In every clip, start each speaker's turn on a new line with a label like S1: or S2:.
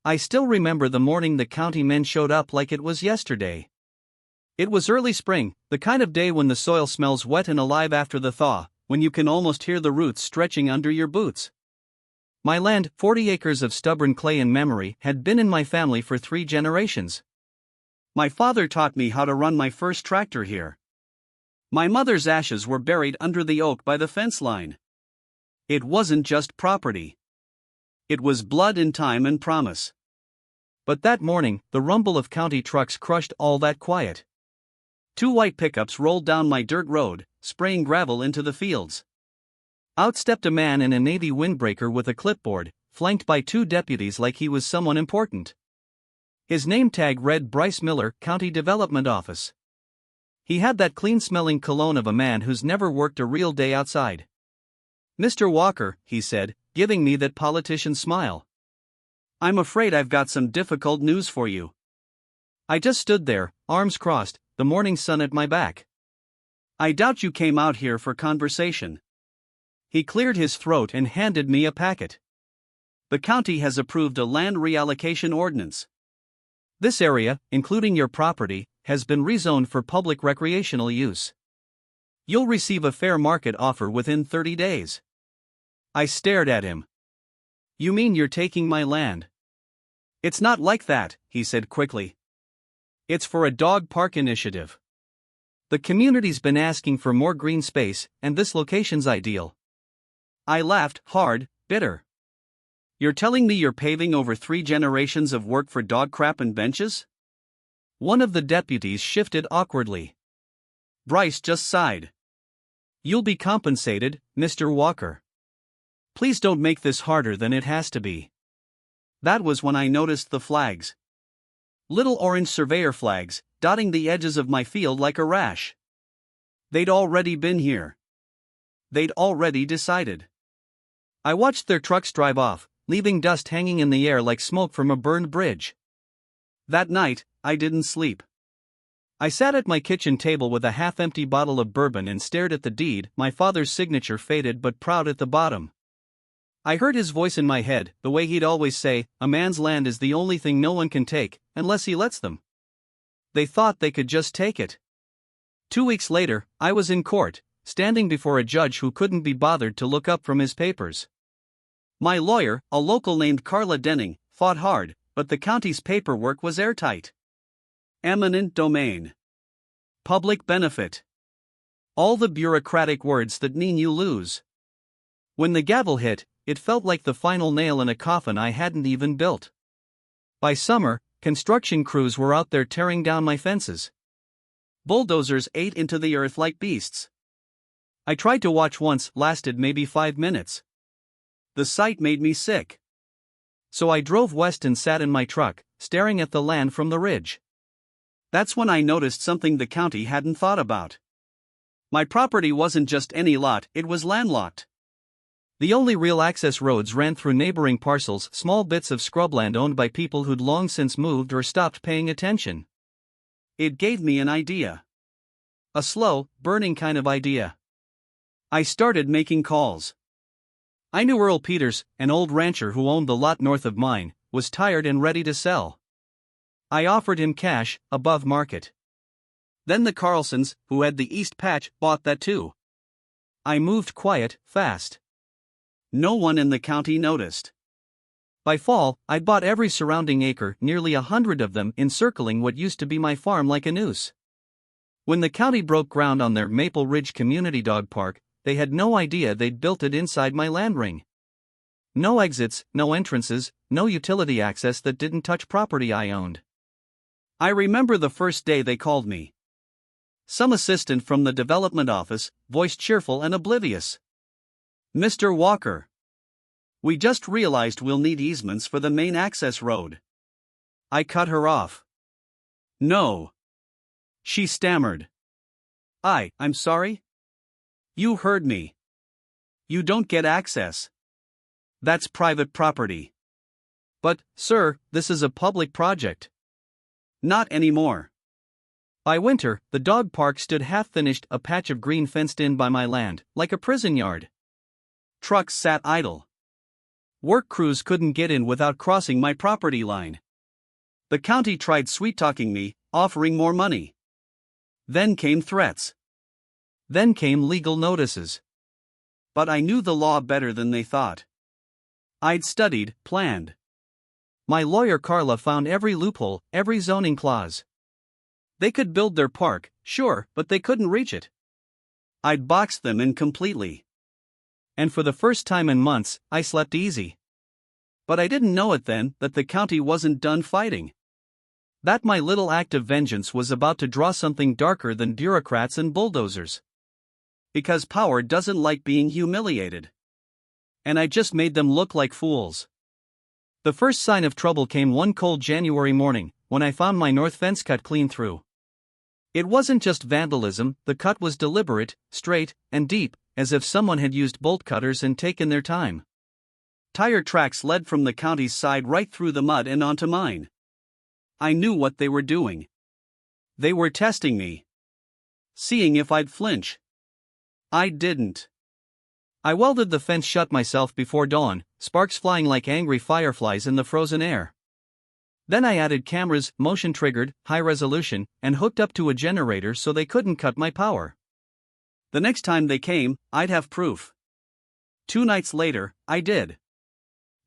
S1: I still remember the morning the county men showed up like it was yesterday. It was early spring, the kind of day when the soil smells wet and alive after the thaw, when you can almost hear the roots stretching under your boots. My land, 40 acres of stubborn clay and memory, had been in my family for 3 generations. My father taught me how to run my first tractor here. My mother's ashes were buried under the oak by the fence line. It wasn't just property. It was blood and time and promise. But that morning, the rumble of county trucks crushed all that quiet. 2 white pickups rolled down my dirt road, spraying gravel into the fields. Out stepped a man in a navy windbreaker with a clipboard, flanked by 2 deputies like he was someone important. His name tag read Bryce Miller, County Development Office. He had that clean-smelling cologne of a man who's never worked a real day outside. "Mr. Walker," he said, giving me that politician smile. "I'm afraid I've got some difficult news for you." I just stood there, arms crossed, the morning sun at my back. "I doubt you came out here for conversation." He cleared his throat and handed me a packet. "The county has approved a land reallocation ordinance. This area, including your property, has been rezoned for public recreational use. You'll receive a fair market offer within 30 days. I stared at him. "You mean you're taking my land?" "It's not like that," he said quickly. "It's for a dog park initiative. The community's been asking for more green space, and this location's ideal." I laughed, hard, bitter. "You're telling me you're paving over 3 generations of work for dog crap and benches?" One of the deputies shifted awkwardly. Bryce just sighed. "You'll be compensated, Mr. Walker. Please don't make this harder than it has to be." That was when I noticed the flags. Little orange surveyor flags, dotting the edges of my field like a rash. They'd already been here. They'd already decided. I watched their trucks drive off, leaving dust hanging in the air like smoke from a burned bridge. That night, I didn't sleep. I sat at my kitchen table with a half-empty bottle of bourbon and stared at the deed, my father's signature faded but proud at the bottom. I heard his voice in my head, the way he'd always say, "A man's land is the only thing no one can take, unless he lets them." They thought they could just take it. 2 weeks later, I was in court, standing before a judge who couldn't be bothered to look up from his papers. My lawyer, a local named Carla Denning, fought hard, but the county's paperwork was airtight. Eminent domain. Public benefit. All the bureaucratic words that mean you lose. When the gavel hit, it felt like the final nail in a coffin I hadn't even built. By summer, construction crews were out there tearing down my fences. Bulldozers ate into the earth like beasts. I tried to watch once, lasted maybe 5 minutes. The sight made me sick. So I drove west and sat in my truck, staring at the land from the ridge. That's when I noticed something the county hadn't thought about. My property wasn't just any lot, it was landlocked. The only real access roads ran through neighboring parcels, small bits of scrubland owned by people who'd long since moved or stopped paying attention. It gave me an idea. A slow, burning kind of idea. I started making calls. I knew Earl Peters, an old rancher who owned the lot north of mine, was tired and ready to sell. I offered him cash, above market. Then the Carlsons, who had the East Patch, bought that too. I moved quiet, fast. No one in the county noticed. By fall, I'd bought every surrounding acre, nearly 100 of them, encircling what used to be my farm like a noose. When the county broke ground on their Maple Ridge Community Dog Park, they had no idea they'd built it inside my land ring. No exits, no entrances, no utility access that didn't touch property I owned. I remember the first day they called me. Some assistant from the development office, voice cheerful and oblivious. "Mr. Walker. We just realized we'll need easements for the main access road." I cut her off. "No." She stammered. I'm sorry?" "You heard me. You don't get access. That's private property." "But, sir, this is a public project." "Not anymore." By winter, the dog park stood half-finished, a patch of green fenced in by my land, like a prison yard. Trucks sat idle. Work crews couldn't get in without crossing my property line. The county tried sweet-talking me, offering more money. Then came threats. Then came legal notices. But I knew the law better than they thought. I'd studied, planned. My lawyer Carla found every loophole, every zoning clause. They could build their park, sure, but they couldn't reach it. I'd boxed them in completely. And for the first time in months, I slept easy. But I didn't know it then that the county wasn't done fighting. That my little act of vengeance was about to draw something darker than bureaucrats and bulldozers. Because power doesn't like being humiliated. And I just made them look like fools. The first sign of trouble came one cold January morning, when I found my north fence cut clean through. It wasn't just vandalism, the cut was deliberate, straight, and deep, as if someone had used bolt cutters and taken their time. Tire tracks led from the county's side right through the mud and onto mine. I knew what they were doing. They were testing me. Seeing if I'd flinch. I didn't. I welded the fence shut myself before dawn, sparks flying like angry fireflies in the frozen air. Then I added cameras, motion-triggered, high-resolution, and hooked up to a generator so they couldn't cut my power. The next time they came, I'd have proof. 2 nights later, I did.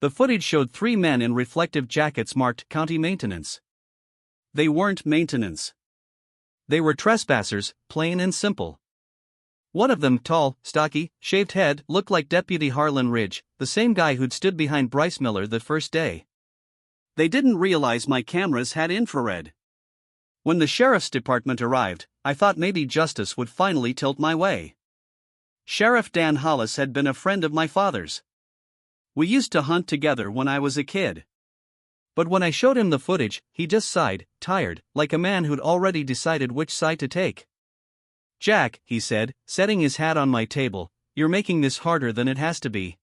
S1: The footage showed 3 men in reflective jackets marked county maintenance. They weren't maintenance. They were trespassers, plain and simple. One of them, tall, stocky, shaved head, looked like Deputy Harlan Ridge, the same guy who'd stood behind Bryce Miller the first day. They didn't realize my cameras had infrared. When the sheriff's department arrived, I thought maybe justice would finally tilt my way. Sheriff Dan Hollis had been a friend of my father's. We used to hunt together when I was a kid. But when I showed him the footage, he just sighed, tired, like a man who'd already decided which side to take. "Jack," he said, setting his hat on my table, "you're making this harder than it has to be.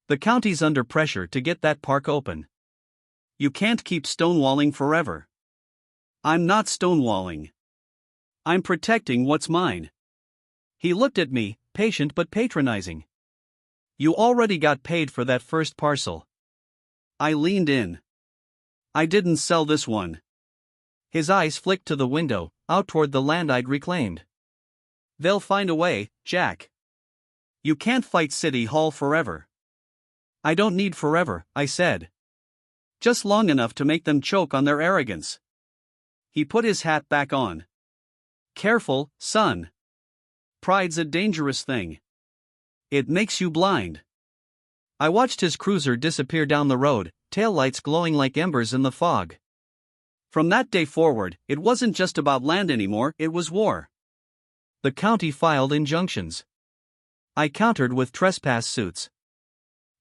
S1: The county's under pressure to get that park open. You can't keep stonewalling forever." "I'm not stonewalling. I'm protecting what's mine." He looked at me, patient but patronizing. "You already got paid for that first parcel." I leaned in. "I didn't sell this one." His eyes flicked to the window, out toward the land I'd reclaimed. "They'll find a way, Jack. You can't fight City Hall forever." "I don't need forever," I said. "Just long enough to make them choke on their arrogance." He put his hat back on. "Careful, son. Pride's a dangerous thing. It makes you blind." I watched his cruiser disappear down the road, taillights glowing like embers in the fog. From that day forward, it wasn't just about land anymore, it was war. The county filed injunctions. I countered with trespass suits.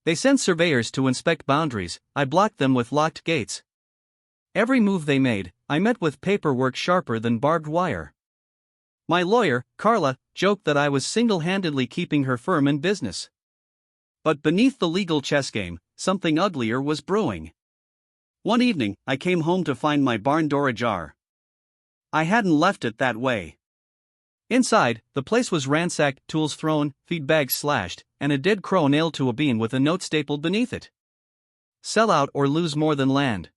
S1: They sent surveyors to inspect boundaries, I blocked them with locked gates. Every move they made, I met with paperwork sharper than barbed wire. My lawyer, Carla, joked that I was single-handedly keeping her firm in business. But beneath the legal chess game, something uglier was brewing. One evening, I came home to find my barn door ajar. I hadn't left it that way. Inside, the place was ransacked, tools thrown, feed bags slashed, and a dead crow nailed to a beam with a note stapled beneath it. "Sell out or lose more than land."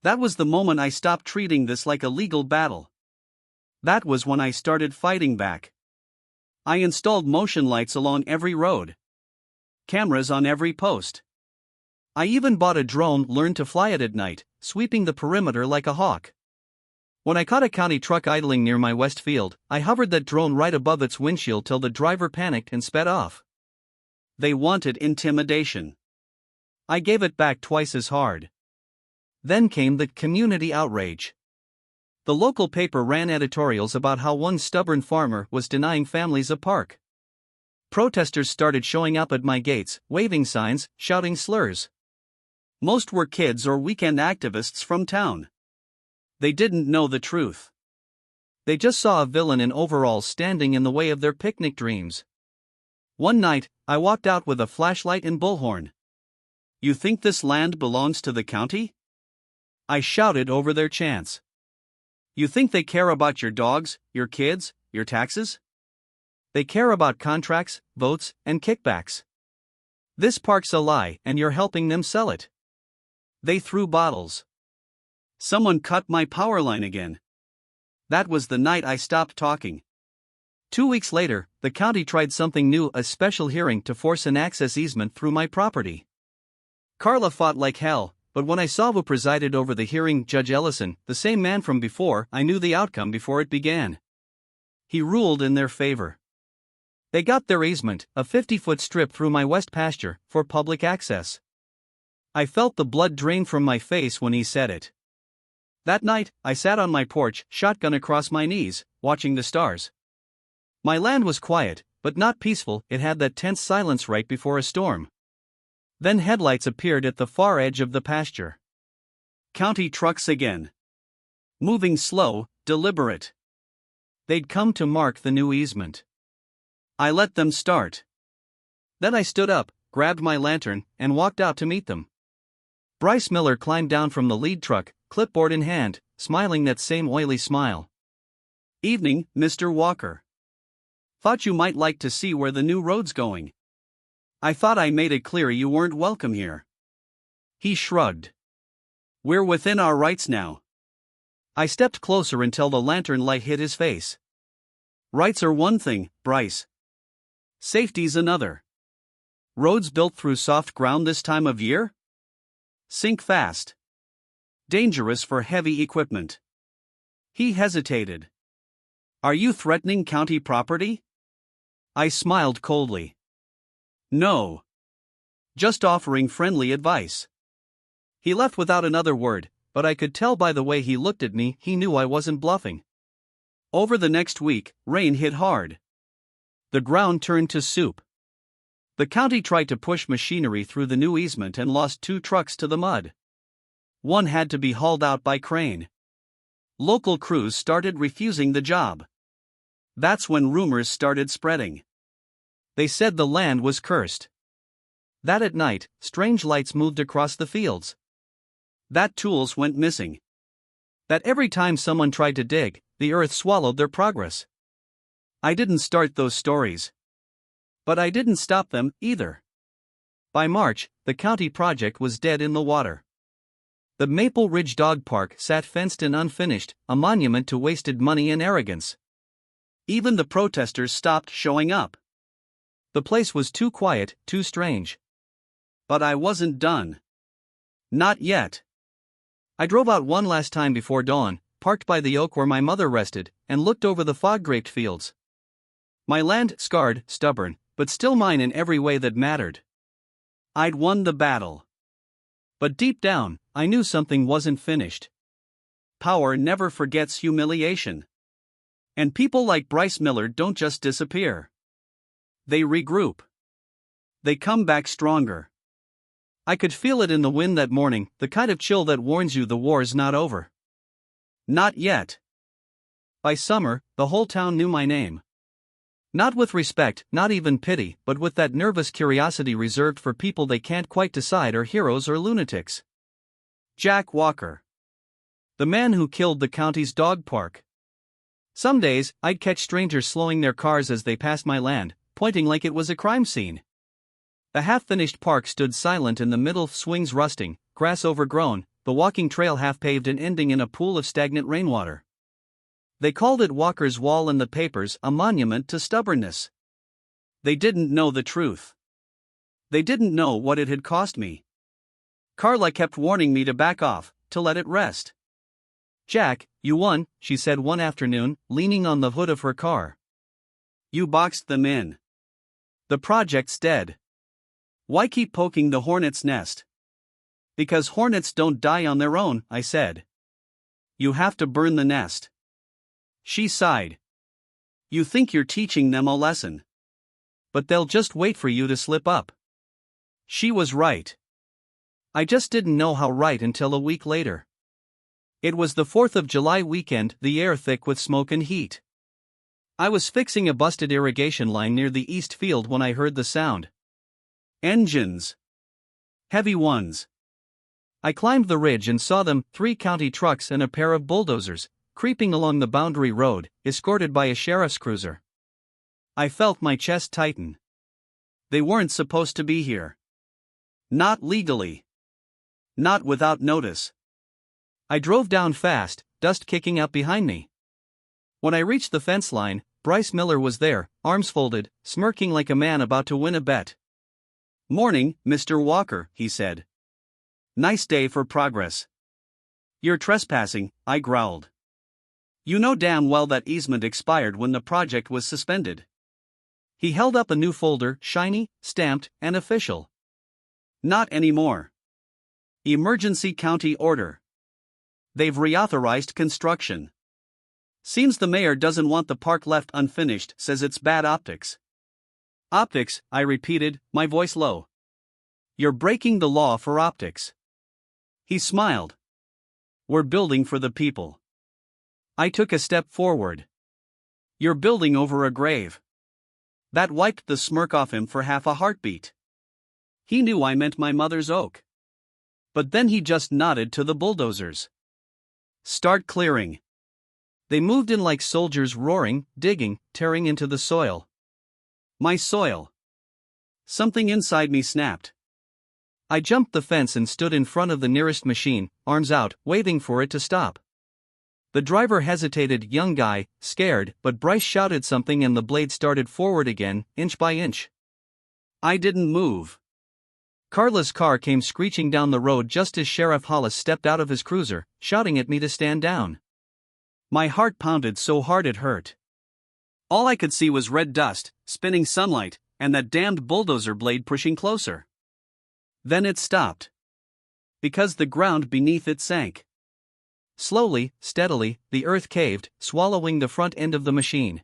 S1: That was the moment I stopped treating this like a legal battle. That was when I started fighting back. I installed motion lights along every road. Cameras on every post. I even bought a drone, learned to fly it at night, sweeping the perimeter like a hawk. When I caught a county truck idling near my west field, I hovered that drone right above its windshield till the driver panicked and sped off. They wanted intimidation. I gave it back twice as hard. Then came the community outrage. The local paper ran editorials about how one stubborn farmer was denying families a park. Protesters started showing up at my gates, waving signs, shouting slurs. Most were kids or weekend activists from town. They didn't know the truth. They just saw a villain in overalls standing in the way of their picnic dreams. One night, I walked out with a flashlight and bullhorn. "You think this land belongs to the county?" I shouted over their chants. "You think they care about your dogs, your kids, your taxes? They care about contracts, votes, and kickbacks. This park's a lie and you're helping them sell it. They threw bottles. Someone cut my power line again. That was the night I stopped talking. 2 weeks later, the county tried something new, a special hearing to force an access easement through my property. Carla fought like hell, but when I saw who presided over the hearing, Judge Ellison, the same man from before, I knew the outcome before it began. He ruled in their favor. They got their easement, a 50-foot strip through my west pasture, for public access. I felt the blood drain from my face when he said it. That night, I sat on my porch, shotgun across my knees, watching the stars. My land was quiet, but not peaceful. It had that tense silence right before a storm. Then headlights appeared at the far edge of the pasture. County trucks again. Moving slow, deliberate. They'd come to mark the new easement. I let them start. Then I stood up, grabbed my lantern, and walked out to meet them. Bryce Miller climbed down from the lead truck, clipboard in hand, smiling that same oily smile. "Evening, Mr. Walker. Thought you might like to see where the new road's going. I thought I made it clear you weren't welcome here." He shrugged. "We're within our rights now." I stepped closer until the lantern light hit his face. "Rights are one thing, Bryce. Safety's another. Roads built through soft ground this time of year? Sink fast. Dangerous for heavy equipment." He hesitated. "Are you threatening county property?" I smiled coldly. "No. Just offering friendly advice." He left without another word, but I could tell by the way he looked at me he knew I wasn't bluffing. Over the next week, rain hit hard. The ground turned to soup. The county tried to push machinery through the new easement and lost 2 trucks to the mud. One had to be hauled out by crane. Local crews started refusing the job. That's when rumors started spreading. They said the land was cursed. That at night, strange lights moved across the fields. That tools went missing. That every time someone tried to dig, the earth swallowed their progress. I didn't start those stories. But I didn't stop them, either. By March, the county project was dead in the water. The Maple Ridge Dog Park sat fenced and unfinished, a monument to wasted money and arrogance. Even the protesters stopped showing up. The place was too quiet, too strange. But I wasn't done. Not yet. I drove out one last time before dawn, parked by the oak where my mother rested, and looked over the fog-draped fields. My land, scarred, stubborn, but still mine in every way that mattered. I'd won the battle. But deep down, I knew something wasn't finished. Power never forgets humiliation. And people like Bryce Miller don't just disappear. They regroup. They come back stronger. I could feel it in the wind that morning, the kind of chill that warns you the war's not over. Not yet. By summer, the whole town knew my name. Not with respect, not even pity, but with that nervous curiosity reserved for people they can't quite decide are heroes or lunatics. Jack Walker. The man who killed the county's dog park. Some days, I'd catch strangers slowing their cars as they passed my land, pointing like it was a crime scene. The half-finished park stood silent in the middle, swings rusting, grass overgrown, the walking trail half-paved and ending in a pool of stagnant rainwater. They called it Walker's Wall in the papers, a monument to stubbornness. They didn't know the truth. They didn't know what it had cost me. Carla kept warning me to back off, to let it rest. "Jack, you won," she said one afternoon, leaning on the hood of her car. "You boxed them in. The project's dead. Why keep poking the hornet's nest?" "Because hornets don't die on their own," I said. "You have to burn the nest." She sighed. "You think you're teaching them a lesson. But they'll just wait for you to slip up." She was right. I just didn't know how right until a week later. It was the 4th of July weekend, the air thick with smoke and heat. I was fixing a busted irrigation line near the east field when I heard the sound. Engines. Heavy ones. I climbed the ridge and saw them, 3 county trucks and a pair of bulldozers, creeping along the boundary road, escorted by a sheriff's cruiser. I felt my chest tighten. They weren't supposed to be here. Not legally. Not without notice. I drove down fast, dust kicking up behind me. When I reached the fence line, Bryce Miller was there, arms folded, smirking like a man about to win a bet. "Morning, Mr. Walker," he said. "Nice day for progress." "You're trespassing," I growled. "You know damn well that easement expired when the project was suspended." He held up a new folder, shiny, stamped, and official. "Not anymore. Emergency county order. They've reauthorized construction. Seems the mayor doesn't want the park left unfinished, says it's bad optics." "Optics," I repeated, my voice low. "You're breaking the law for optics." He smiled. "We're building for the people." I took a step forward. "You're building over a grave." That wiped the smirk off him for half a heartbeat. He knew I meant my mother's oak. But then he just nodded to the bulldozers. "Start clearing." They moved in like soldiers, roaring, digging, tearing into the soil. My soil. Something inside me snapped. I jumped the fence and stood in front of the nearest machine, arms out, waiting for it to stop. The driver hesitated, young guy, scared, but Bryce shouted something and the blade started forward again, inch by inch. I didn't move. Carla's car came screeching down the road just as Sheriff Hollis stepped out of his cruiser, shouting at me to stand down. My heart pounded so hard it hurt. All I could see was red dust, spinning sunlight, and that damned bulldozer blade pushing closer. Then it stopped. Because the ground beneath it sank. Slowly, steadily, the earth caved, swallowing the front end of the machine.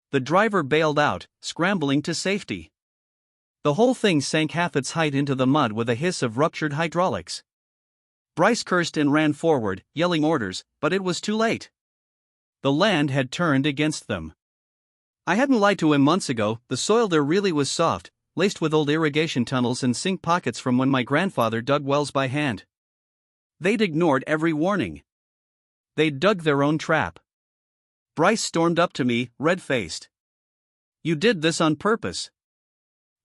S1: The driver bailed out, scrambling to safety. The whole thing sank half its height into the mud with a hiss of ruptured hydraulics. Bryce cursed and ran forward, yelling orders, but it was too late. The land had turned against them. I hadn't lied to him months ago. The soil there really was soft, laced with old irrigation tunnels and sink pockets from when my grandfather dug wells by hand. They'd ignored every warning. They'd dug their own trap. Bryce stormed up to me, red-faced. "You did this on purpose."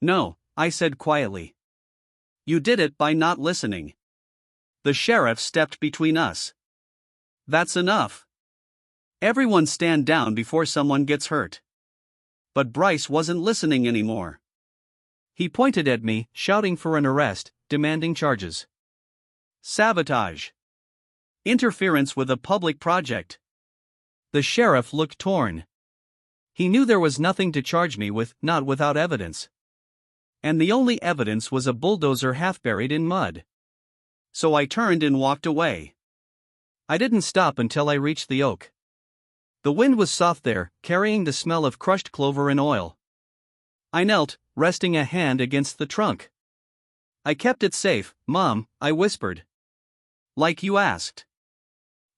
S1: "No," I said quietly. "You did it by not listening." The sheriff stepped between us. "That's enough. Everyone stand down before someone gets hurt." But Bryce wasn't listening anymore. He pointed at me, shouting for an arrest, demanding charges. Sabotage. Interference with a public project. The sheriff looked torn. He knew there was nothing to charge me with, not without evidence. And the only evidence was a bulldozer half buried in mud. So I turned and walked away. I didn't stop until I reached the oak. The wind was soft there, carrying the smell of crushed clover and oil. I knelt, resting a hand against the trunk. "I kept it safe, Mom," I whispered. "Like you asked."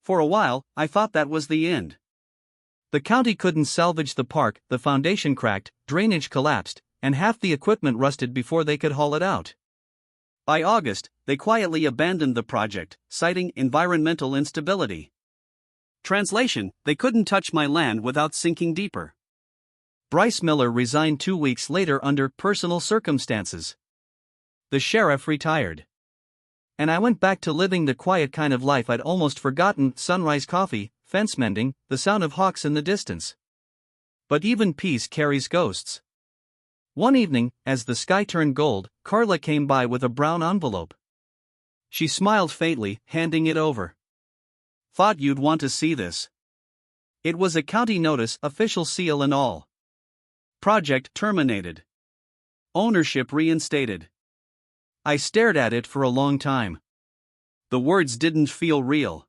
S1: For a while, I thought that was the end. The county couldn't salvage the park, the foundation cracked, drainage collapsed, and half the equipment rusted before they could haul it out. By August, they quietly abandoned the project, citing environmental instability. Translation: they couldn't touch my land without sinking deeper. Bryce Miller resigned 2 weeks later under personal circumstances. The sheriff retired. And I went back to living the quiet kind of life I'd almost forgotten: sunrise coffee, fence mending, the sound of hawks in the distance. But even peace carries ghosts. One evening, as the sky turned gold, Carla came by with a brown envelope. She smiled faintly, handing it over. "Thought you'd want to see this." It was a county notice, official seal and all. Project terminated. Ownership reinstated. I stared at it for a long time. The words didn't feel real.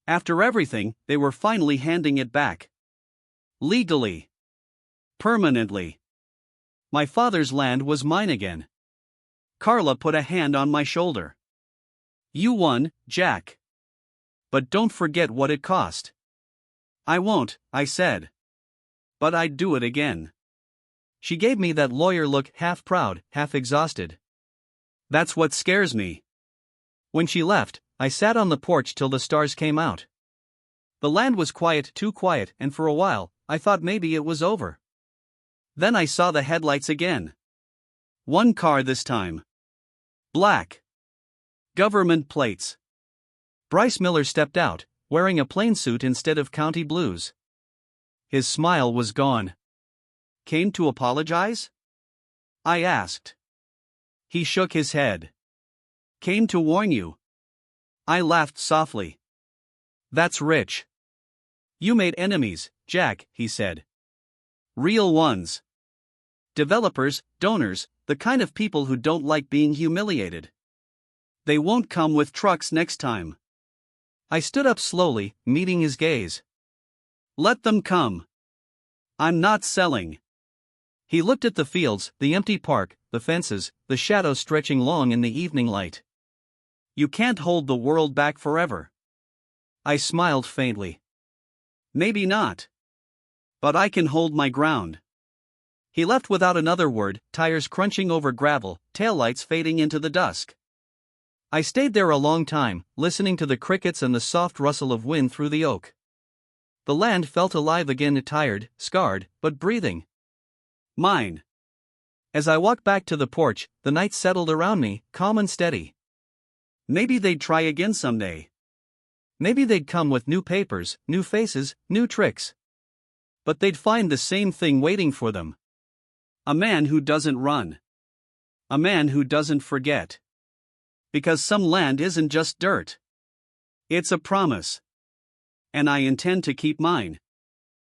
S1: After everything, they were finally handing it back. Legally. Permanently. My father's land was mine again. Carla put a hand on my shoulder. "You won, Jack. But don't forget what it cost." "I won't," I said. "But I'd do it again." She gave me that lawyer look, half proud, half exhausted. "That's what scares me." When she left, I sat on the porch till the stars came out. The land was quiet, too quiet, and for a while, I thought maybe it was over. Then I saw the headlights again. One car this time. Black. Government plates. Bryce Miller stepped out, wearing a plain suit instead of county blues. His smile was gone. Came to apologize? I asked. He shook his head. Came to warn you. I laughed softly. That's rich. You made enemies, Jack, he said. Real ones. Developers, donors, the kind of people who don't like being humiliated. They won't come with trucks next time. I stood up slowly, meeting his gaze. Let them come. I'm not selling. He looked at the fields, the empty park, the fences, the shadows stretching long in the evening light. You can't hold the world back forever. I smiled faintly. Maybe not. But I can hold my ground. He left without another word, tires crunching over gravel, taillights fading into the dusk. I stayed there a long time, listening to the crickets and the soft rustle of wind through the oak. The land felt alive again, tired, scarred, but breathing. Mine. As I walked back to the porch, the night settled around me, calm and steady. Maybe they'd try again someday. Maybe they'd come with new papers, new faces, new tricks. But they'd find the same thing waiting for them. A man who doesn't run. A man who doesn't forget. Because some land isn't just dirt. It's a promise. And I intend to keep mine.